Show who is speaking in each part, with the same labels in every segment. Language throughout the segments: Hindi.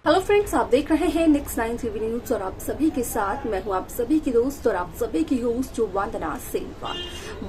Speaker 1: हेलो फ्रेंड्स, आप देख रहे हैं नेक्स्ट 9 टीवी न्यूज और आप सभी के साथ मैं हूं आप सभी की दोस्त और आप सभी की होस्ट जो वंदना सेनवाल।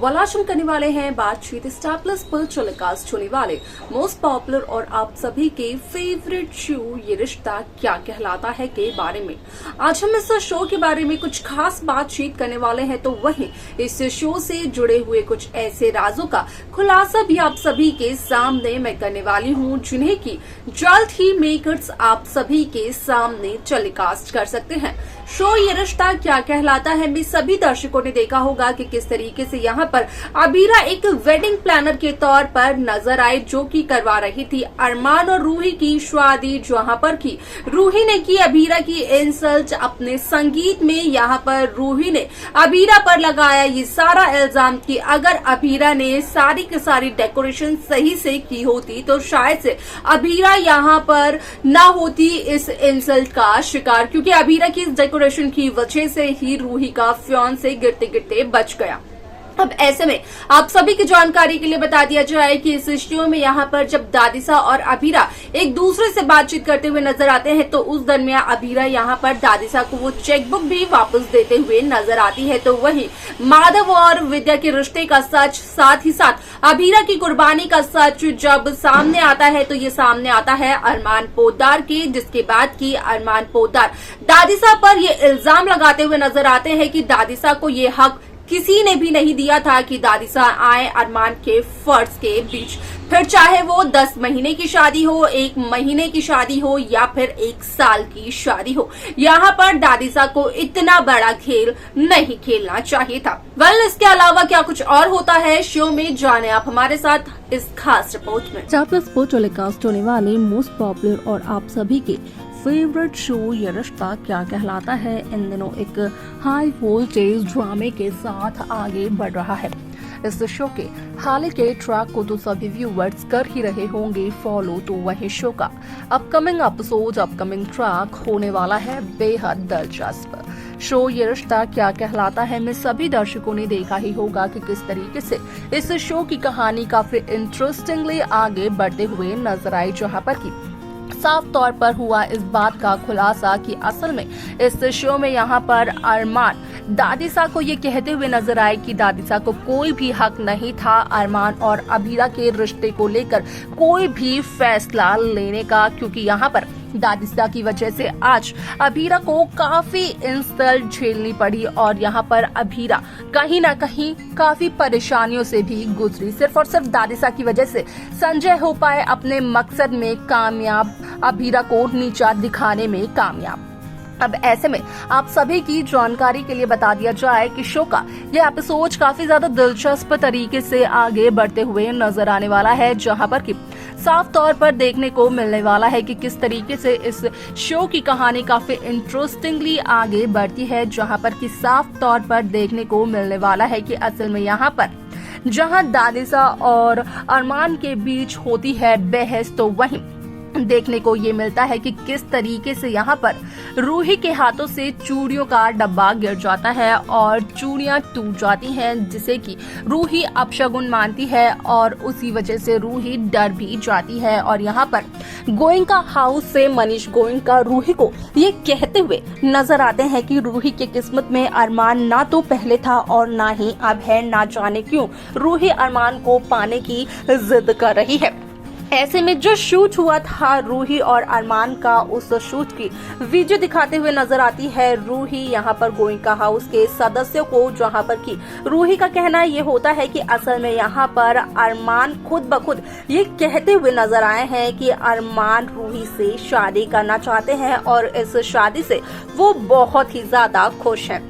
Speaker 1: वलाशम करने वाले हैं बातचीत स्टार प्लस पर टेलीकास्ट होने वाले मोस्ट पॉपुलर और आप सभी के फेवरेट शो ये रिश्ता क्या कहलाता है के बारे में। आज हम इस शो के बारे में कुछ खास बातचीत करने वाले हैं, तो वहीं इस शो से जुड़े हुए कुछ ऐसे राजों का खुलासा भी आप सभी के सामने मैं करने वाली हूँ, जिन्हें की जल्द ही मेकर्स आप सभी के सामने टेलीकास्ट कर सकते हैं। शो ये रिश्ता क्या कहलाता है में सभी दर्शकों ने देखा होगा कि किस तरीके से यहाँ पर अबीरा एक वेडिंग प्लानर के तौर पर नजर आए, जो कि करवा रही थी अरमान और रूही की शादी, जहाँ पर की रूही ने की अबीरा की इंसल्ट अपने संगीत में। यहाँ पर रूही ने अबीरा पर लगाया ये सारा इल्जाम कि अगर अबीरा ने सारी की सारी डेकोरेशन सही से की होती तो शायद से अबीरा यहाँ पर न होती इस इंसल्ट का शिकार, क्योंकि अबीरा की डेकोरेशन की वजह से ही रूही का फियांसे गिरते गिरते बच गया। अब ऐसे में आप सभी की जानकारी के लिए बता दिया जाए कि इस शो में यहाँ पर जब दादिसा और अबीरा एक दूसरे से बातचीत करते हुए नजर आते हैं, तो उस दरमियान अबीरा यहाँ पर दादिसा को वो चेकबुक भी वापस देते हुए नजर आती है। तो वहीं माधव और विद्या के रिश्ते का सच, साथ ही साथ अबीरा की कुर्बानी का सच जब सामने आता है, तो ये सामने आता है अरमान पोद्दार के, जिसके बाद की अरमान पोद्दार दादिसा पर ये इल्जाम लगाते हुए नजर आते हैं कि दादिसा को ये हक किसी ने भी नहीं दिया था कि दादिसा आए अरमान के फर्ज के बीच, फिर चाहे वो 10 महीने की शादी हो, 1 महीने की शादी हो या फिर 1 साल की शादी हो। यहाँ पर दादिसा को इतना बड़ा खेल नहीं खेलना चाहिए था। इसके अलावा क्या कुछ और होता है शो में, जाने आप हमारे साथ इस खास रिपोर्ट में।
Speaker 2: स्टार प्लस पर टेलीकास्ट होने वाले मोस्ट पॉपुलर और आप सभी के फेवरेट शो ये रिश्ता क्या कहलाता है इन दिनों एक हाई वोल्टेज ड्रामे के साथ आगे बढ़ रहा है। इस शो के हाल के ट्रैक को तो सभी व्यूअर्स कर ही रहे होंगे फॉलो, तो वही शो का अपकमिंग एपिसोड, अपकमिंग ट्रैक होने वाला है बेहद दिलचस्प। शो ये रिश्ता क्या कहलाता है में सभी दर्शकों ने देखा ही होगा कि किस तरीके से इस शो की कहानी काफी इंटरेस्टिंगली आगे बढ़ते हुए नजर आई, जहाँ पर की साफ तौर पर हुआ इस बात का खुलासा कि असल में इस शो में यहाँ पर अरमान दादिसा को ये कहते हुए नजर आए कि दादिसा को कोई भी हक नहीं था अरमान और अबीरा के रिश्ते को लेकर कोई भी फैसला लेने का, क्योंकि यहाँ पर दादिसा की वजह से आज अबीरा को काफी इंसल्ट झेलनी पड़ी और यहाँ पर अबीरा कहीं ना कहीं काफी परेशानियों से भी गुजरी। सिर्फ और सिर्फ दादिसा की वजह से संजय हो पाए अपने मकसद में कामयाब, अबीरा को नीचा दिखाने में कामयाब। अब ऐसे में आप सभी की जानकारी के लिए बता दिया जाए कि शो का ये एपिसोड काफी ज्यादा दिलचस्प तरीके से आगे बढ़ते हुए नजर आने वाला है, जहां पर कि साफ तौर पर देखने को मिलने वाला है कि किस तरीके से इस शो की कहानी काफी इंटरेस्टिंगली आगे बढ़ती है, जहां पर कि साफ तौर पर देखने को मिलने वाला है कि असल में यहाँ पर जहां दादिसा और अरमान के बीच होती है बहस, तो वहीं देखने को ये मिलता है कि किस तरीके से यहाँ पर रूही के हाथों से चूड़ियों का डब्बा गिर जाता है और चूड़ियां टूट जाती हैं, जिसे कि रूही अपशगुन मानती है और उसी वजह से रूही डर भी जाती है। और यहाँ पर गोयनका हाउस से मनीष गोयनका रूही को ये कहते हुए नजर आते हैं कि रूही की किस्मत में अरमान ना तो पहले था और ना ही अब है, ना जाने क्यों रूही अरमान को पाने की जिद कर रही है। ऐसे में जो शूट हुआ था रूही और अरमान का, उस शूट की वीडियो दिखाते हुए नजर आती है रूही यहाँ पर गोयनका हाउस के सदस्यों को, जहाँ पर कि रूही का कहना ये होता है कि असल में यहाँ पर अरमान खुद ब खुद ये कहते हुए नजर आए हैं कि अरमान रूही से शादी करना चाहते हैं और इस शादी से वो बहुत ही ज्यादा खुश हैं।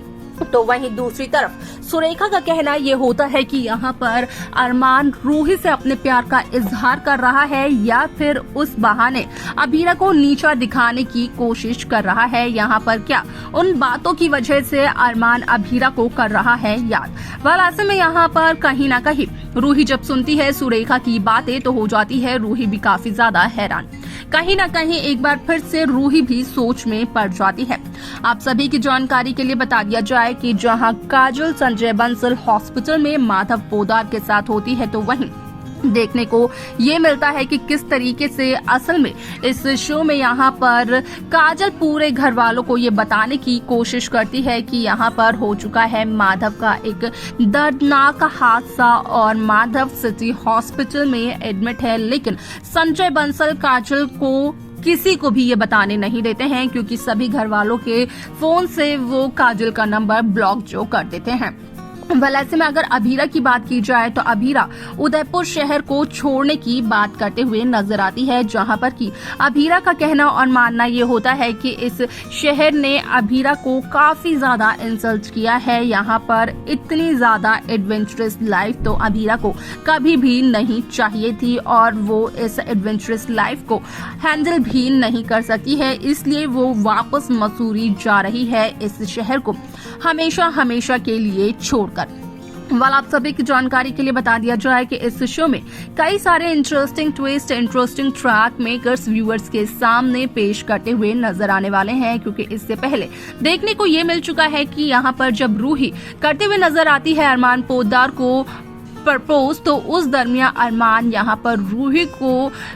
Speaker 2: तो वहीं दूसरी तरफ सुरेखा का कहना ये होता है कि यहाँ पर अरमान रूही से अपने प्यार का इजहार कर रहा है या फिर उस बहाने अबीरा को नीचा दिखाने की कोशिश कर रहा है। यहाँ पर क्या उन बातों की वजह से अरमान अबीरा को कर रहा है याद। ऐसे में यहाँ पर कहीं ना कहीं रूही जब सुनती है सुरेखा की बातें तो हो जाती है रूही भी काफी ज्यादा हैरान। कहीं ना कहीं एक बार फिर से रूही भी सोच में पड़ जाती है। आप सभी की जानकारी के लिए बता दिया जाए कि जहां काजल संजय बंसल हॉस्पिटल में माधव पोद्दार के साथ होती है, तो वहीं देखने को ये मिलता है कि किस तरीके से असल में इस शो में यहाँ पर काजल पूरे घर वालों को ये बताने की कोशिश करती है कि यहाँ पर हो चुका है माधव का एक दर्दनाक हादसा और माधव सिटी हॉस्पिटल में एडमिट है, लेकिन संजय बंसल काजल को किसी को भी ये बताने नहीं देते हैं क्योंकि सभी घर वालों के फोन से वो काजल का नंबर ब्लॉक जो कर देते हैं। वेल, ऐसे में अगर अभीरा की बात की जाए तो अभीरा उदयपुर शहर को छोड़ने की बात करते हुए नजर आती है, जहां पर कि अभीरा का कहना और मानना ये होता है कि इस शहर ने अभीरा को काफी ज्यादा इंसल्ट किया है। यहां पर इतनी ज्यादा एडवेंचरस लाइफ तो अभीरा को कभी भी नहीं चाहिए थी और वो इस एडवेंचरस लाइफ को हैंडल भी नहीं कर सकी है, इसलिए वो वापस मसूरी जा रही है इस शहर को हमेशा हमेशा के लिए छोड़कर। वाल आप सभी की जानकारी के लिए बता दिया जाए कि इस शो में कई सारे interesting twist, interesting track makers viewers के सामने पेश करते हुए नजर आने वाले हैं, क्योंकि इससे पहले देखने को ये मिल चुका है कि यहाँ पर जब रूही करते हुए नजर आती है अरमान पोद्दार को प्रपोज, तो उस दरमियान अरमान यहाँ पर रूही को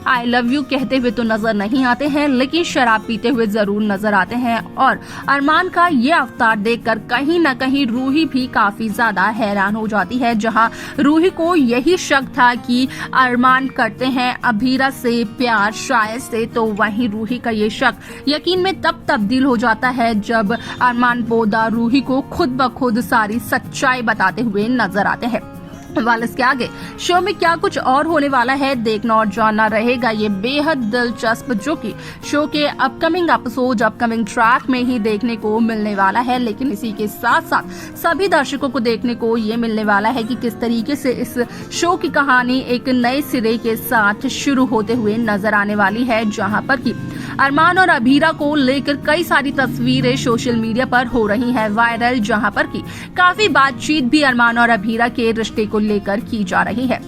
Speaker 2: आई लव यू कहते हुए तो नजर नहीं आते हैं, लेकिन शराब पीते हुए जरूर नजर आते हैं। और अरमान का ये अवतार देखकर कहीं न कहीं रूही भी काफी ज्यादा हैरान हो जाती है, जहां रूही को यही शक था कि अरमान करते हैं अभीरा से प्यार शायद से, तो वहीं रूही का ये शक यकीन में तब तब्दील हो जाता है जब अरमान पोद्दार रूही को खुद ब खुद सारी सच्चाई बताते हुए नजर आते हैं। वाल इसके आगे शो में क्या कुछ और होने वाला है देखना और जानना रहेगा ये बेहद दिलचस्प, जो कि शो के अपकमिंग एपिसोड, अपकमिंग ट्रैक में ही देखने को मिलने वाला है। लेकिन इसी के साथ साथ सभी दर्शकों को देखने को ये मिलने वाला है कि किस तरीके से इस शो की कहानी एक नए सिरे के साथ शुरू होते हुए नजर आने वाली है, जहां पर कि अरमान और अभीरा को लेकर कई सारी तस्वीरें सोशल मीडिया पर हो रही हैं वायरल, जहां पर कि काफी बातचीत भी अरमान और अभीरा के रिश्ते को लेकर की जा रही है।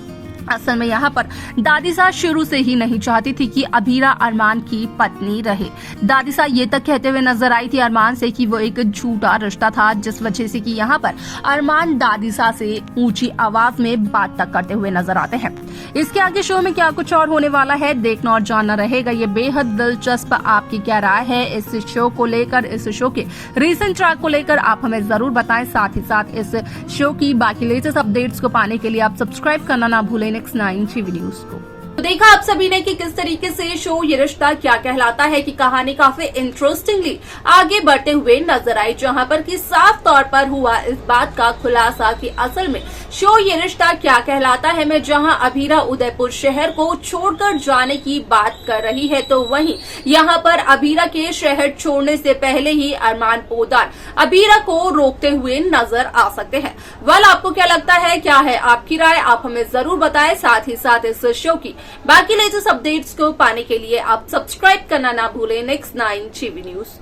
Speaker 2: असल में यहाँ पर दादीसा शुरू से ही नहीं चाहती थी कि अभीरा अरमान की पत्नी रहे। दादीसा ये तक कहते हुए नजर आई थी अरमान से कि वो एक झूठा रिश्ता था, जिस वजह से कि यहाँ पर अरमान दादीसा से ऊंची आवाज में बात तक करते हुए नजर आते हैं। इसके आगे शो में क्या कुछ और होने वाला है देखना और जानना रहेगा ये बेहद दिलचस्प। आपकी क्या राय है इस शो को लेकर, इस शो के रीसेंट ट्रैक को लेकर आप हमें जरूर बताएं। साथ ही साथ इस शो की बाकी लेटेस्ट अपडेट्स को पाने के लिए आप सब्सक्राइब करना ना भूलें नेक्स्ट 9 टीवी न्यूज को।
Speaker 1: तो देखा आप सभी ने कि किस तरीके से शो ये रिश्ता क्या कहलाता है की कहानी काफी इंटरेस्टिंगली आगे बढ़ते हुए नजर आई, जहां पर कि साफ तौर पर हुआ इस बात का खुलासा कि असल में शो ये रिश्ता क्या कहलाता है में जहां अभीरा उदयपुर शहर को छोड़कर जाने की बात कर रही है, तो वहीं यहां पर अभीरा के शहर छोड़ने से पहले ही अरमान पोद्दार अभीरा को रोकते हुए नजर आ सकते हैं। वेल, आपको क्या लगता है, क्या है आपकी राय, आप हमें जरूर बताएं। साथ ही साथ इस शो की बाकी लेटेस्ट अपडेट्स को पाने के लिए आप सब्सक्राइब करना ना भूलें नेक्स्ट 9 टीवी न्यूज को।